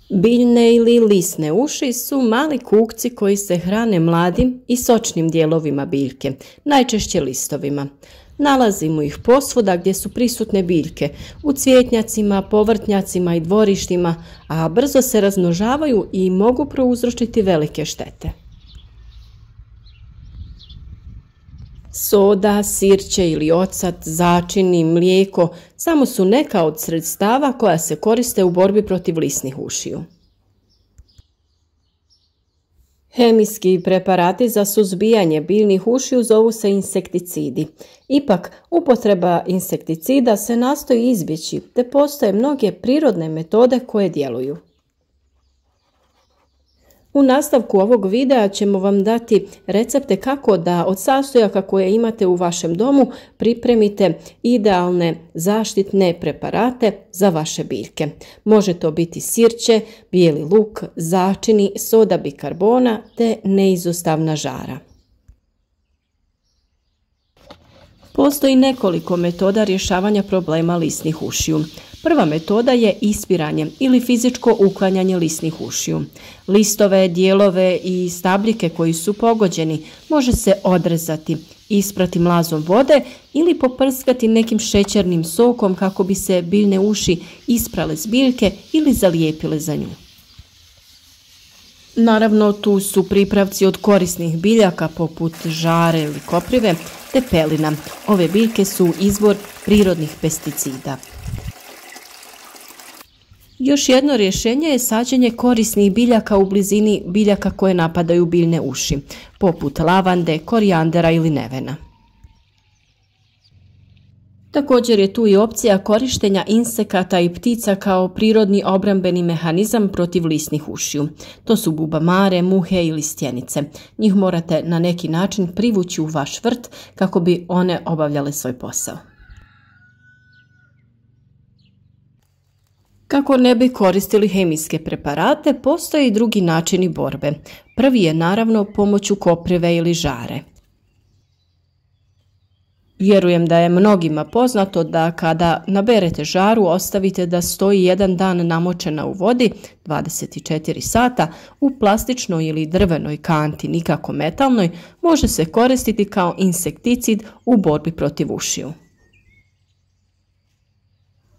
Biljne ili lisne uši su mali kukci koji se hrane mladim i sočnim dijelovima biljke, najčešće listovima. Nalazimo ih posvuda gdje su prisutne biljke, u cvjetnjacima, povrtnjacima i dvorištima, a brzo se razmnožavaju i mogu prouzročiti velike štete. Soda, sirće ili ocat, začini, mlijeko samo su neka od sredstava koja se koriste u borbi protiv lisnih ušiju. Hemijski preparati za suzbijanje biljnih ušiju zovu se insekticidi. Ipak, upotreba insekticida se nastoji izbjeći, te postoje mnoge prirodne metode koje djeluju. U nastavku ovog videa ćemo vam dati recepte kako da od sastojaka koje imate u vašem domu pripremite idealne zaštitne preparate za vaše biljke. Može to biti sirće, bijeli luk, začini, soda bikarbona te neizostavna žara. Postoji nekoliko metoda rješavanja problema lisnih ušiju. Prva metoda je ispiranje ili fizičko uklanjanje lisnih ušiju. Listove, dijelove i stabljike koji su pogođeni može se odrezati, isprati mlazom vode ili poprskati nekim šećernim sokom kako bi se biljne uši isprale s biljke ili zalijepile za nju. Naravno, tu su pripravci od korisnih biljaka poput žare ili koprive te pelina. Ove biljke su izvor prirodnih pesticida. Još jedno rješenje je sađenje korisnih biljaka u blizini biljaka koje napadaju biljne uši, poput lavande, korijandera ili nevena. Također je tu i opcija korištenja insekata i ptica kao prirodni obrambeni mehanizam protiv lisnih ušiju. To su bubamare, muhe ili stjenice. Njih morate na neki način privući u vaš vrt kako bi one obavljale svoj posao. Kako ne bi koristili hemijske preparate, postoje i drugi načini borbe. Prvi je naravno pomoću koprive ili žare. Vjerujem da je mnogima poznato da kada naberete žaru ostavite da stoji jedan dan namočena u vodi, 24 sata, u plastičnoj ili drvenoj kanti, nikako metalnoj, može se koristiti kao insekticid u borbi protiv ušiju.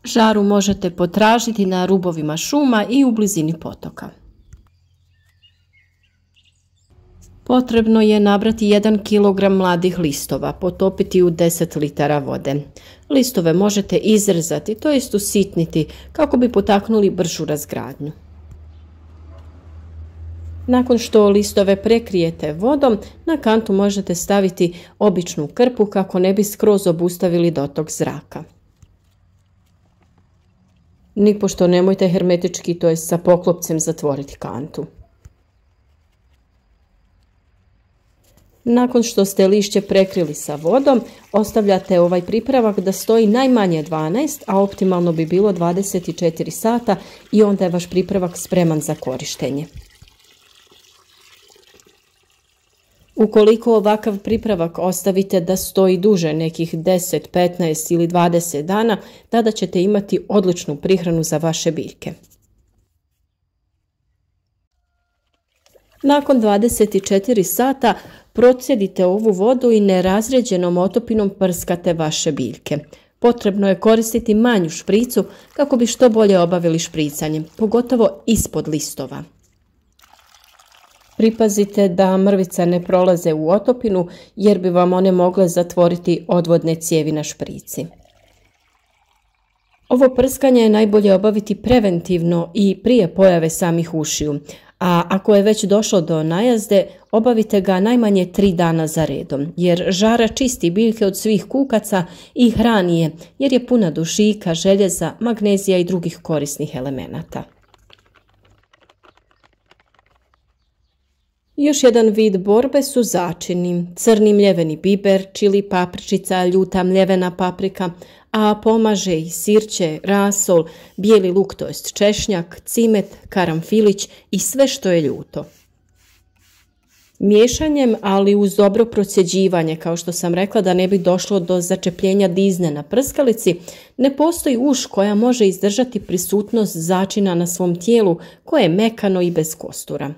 Žaru možete potražiti na rubovima šuma i u blizini potoka. Potrebno je nabrati 1 kg mladih listova, potopiti u 10 litara vode. Listove možete izrezati, to jest usitniti, kako bi potaknuli bržu razgradnju. Nakon što listove prekrijete vodom, na kantu možete staviti običnu krpu kako ne bi skroz obustavili dotok zraka. Nipošto nemojte hermetički, to jest sa poklopcem, zatvoriti kantu. Nakon što ste lišće prekrili sa vodom, ostavljate ovaj pripravak da stoji najmanje 12, a optimalno bi bilo 24 sata i onda je vaš pripravak spreman za korištenje. Ukoliko ovakav pripravak ostavite da stoji duže, nekih 10, 15 ili 20 dana, tada ćete imati odličnu prihranu za vaše biljke. Nakon 24 sata procjedite ovu vodu i nerazrijeđenom otopinom prskate vaše biljke. Potrebno je koristiti manju špricu kako bi što bolje obavili špricanje, pogotovo ispod listova. Pripazite da mrvice ne prolaze u otopinu jer bi vam one mogle zatvoriti odvodne cijevi na šprici. Ovo prskanje je najbolje obaviti preventivno i prije pojave samih ušiju, a ako je već došlo do najazde, obavite ga najmanje 3 dana za redom, jer žara čisti biljke od svih kukaca i hrani je, jer je puna dušika, željeza, magnezija i drugih korisnih elemenata. Još jedan vid borbe su začini, crni mljeveni biber, čili papričica, ljuta mljevena paprika, a pomaže i sirće, rasol, bijeli luk, to jest češnjak, cimet, karamfilić i sve što je ljuto. Miješanjem, ali uz dobro procjeđivanje, kao što sam rekla, da ne bi došlo do začepljenja dizne na prskalici, ne postoji uš koja može izdržati prisutnost začina na svom tijelu koje je mekano i bez kostura.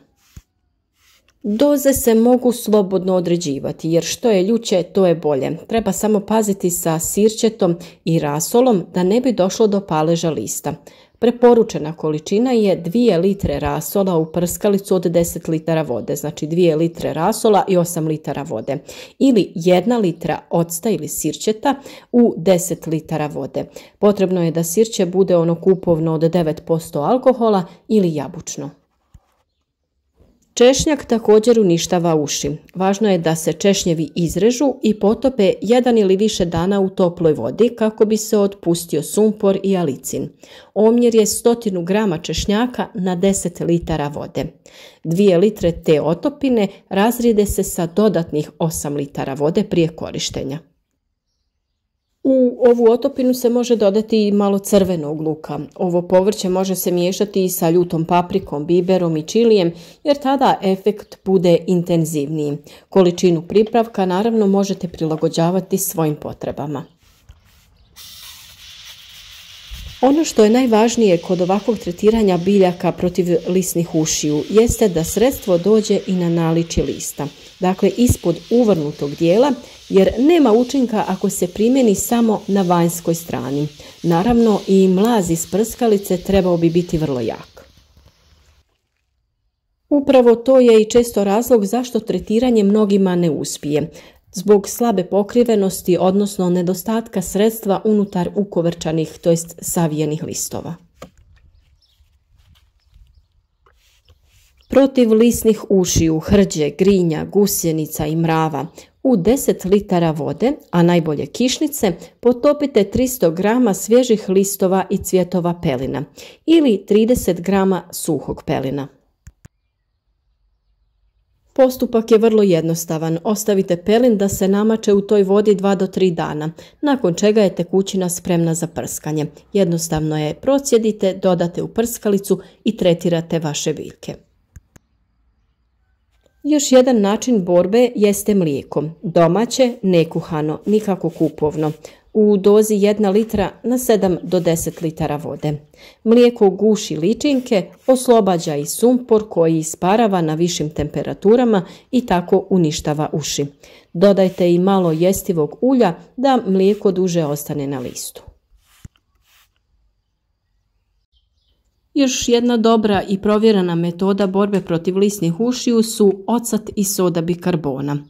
Doze se mogu slobodno određivati, jer što je ljuće, to je bolje. Treba samo paziti sa sirćetom i rasolom da ne bi došlo do paleža lista. Preporučena količina je 2 litre rasola u prskalicu od 10 litara vode, znači 2 litre rasola i 8 litara vode. Ili 1 litra octa ili sirćeta u 10 litara vode. Potrebno je da sirće bude ono kupovno od 9% alkohola ili jabučno. Češnjak također uništava uši. Važno je da se češnjevi izrežu i potope 1 ili više dana u toploj vodi kako bi se otpustio sumpor i alicin. Omjer je 100 grama češnjaka na 10 litara vode. 2 litre te otopine razrijede se sa dodatnih 8 litara vode prije korištenja. U ovu otopinu se može dodati i malo crvenog luka. Ovo povrće može se miješati i sa ljutom paprikom, biberom i čilijem, jer tada efekt bude intenzivniji. Količinu pripravka naravno možete prilagođavati svojim potrebama. Ono što je najvažnije kod ovakvog tretiranja biljaka protiv lisnih ušiju jeste da sredstvo dođe i na naličje lista, dakle ispod uvrnutog dijela, jer nema učinka ako se primjeni samo na vanjskoj strani. Naravno i mlaz iz prskalice trebao bi biti vrlo jak. Upravo to je i često razlog zašto tretiranje mnogima ne uspije. Zbog slabe pokrivenosti, odnosno nedostatka sredstva unutar ukovrčanih, to jest savijenih listova. Protiv lisnih ušiju, hrđe, grinja, gusjenica i mrava u 10 litara vode, a najbolje kišnice, potopite 300 grama svježih listova i cvjetova pelina ili 30 grama suhog pelina. Postupak je vrlo jednostavan. Ostavite pelin da se namače u toj vodi 2 do 3 dana, nakon čega je tekućina spremna za prskanje. Jednostavno je procjedite, dodate u prskalicu i tretirate vaše biljke. Još jedan način borbe jeste mlijeko. Domaće, nekuhano, nikako kupovno. U dozi 1 litra na 7 do 10 litara vode. Mlijeko guši ličinke, oslobađa i sumpor koji isparava na višim temperaturama i tako uništava uši. Dodajte i malo jestivog ulja da mlijeko duže ostane na listu. Još jedna dobra i provjerena metoda borbe protiv lisnih ušiju su ocat i soda bikarbona.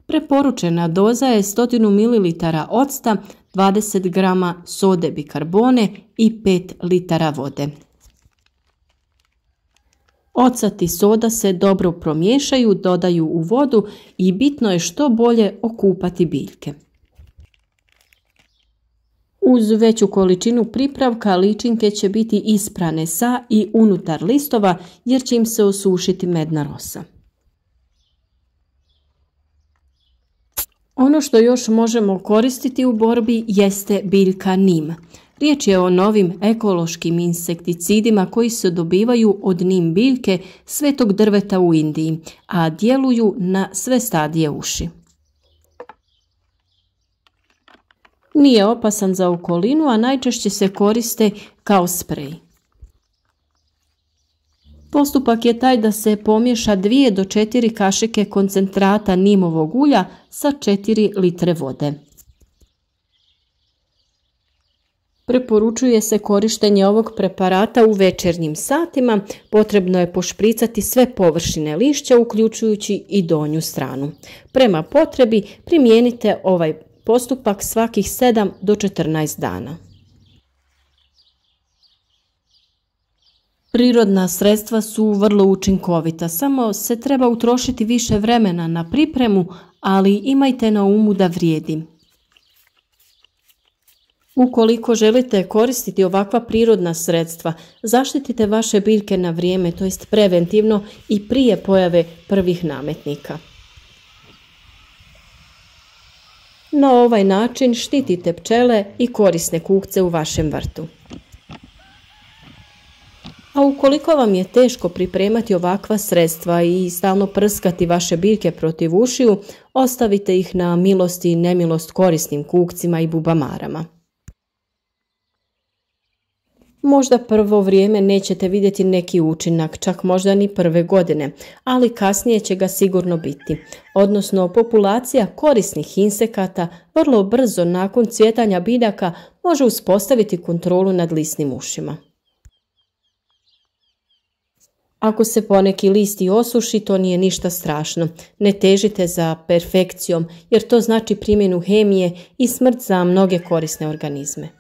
Preporučena doza je 100 ml octa, 20 g sode bikarbone i 5 litara vode. Ocat i soda se dobro promiješaju, dodaju u vodu i bitno je što bolje okupati biljke. Uz veću količinu pripravka ličinke će biti isprane sa i unutar listova jer će im se osušiti medna rosa. Ono što još možemo koristiti u borbi jeste biljka nim. Riječ je o novim ekološkim insekticidima koji se dobivaju od nim biljke svetog drveta u Indiji, a djeluju na sve stadije uši. Nije opasan za okolinu, a najčešće se koriste kao sprej. Postupak je taj da se pomiješa 2 do 4 kašike koncentrata nimovog ulja sa 4 litre vode. Preporučuje se korištenje ovog preparata u večernjim satima. Potrebno je pošpricati sve površine lišća, uključujući i donju stranu. Prema potrebi primijenite ovaj postupak svakih 7 do 14 dana. Prirodna sredstva su vrlo učinkovita, samo se treba utrošiti više vremena na pripremu, ali imajte na umu da vrijedi. Ukoliko želite koristiti ovakva prirodna sredstva, zaštitite vaše biljke na vrijeme, to jest preventivno i prije pojave prvih nametnika. Na ovaj način štitite pčele i korisne kukce u vašem vrtu. A ukoliko vam je teško pripremati ovakva sredstva i stalno prskati vaše biljke protiv ušiju, ostavite ih na milost i nemilost korisnim kukcima i bubamarama. Možda prvo vrijeme nećete vidjeti neki učinak, čak možda ni prve godine, ali kasnije će ga sigurno biti. Odnosno, populacija korisnih insekata vrlo brzo nakon cvjetanja biljaka može uspostaviti kontrolu nad lisnim ušima. Ako se poneki list i osuši, to nije ništa strašno. Ne težite za perfekcijom, jer to znači primjenu hemije i smrt za mnoge korisne organizme.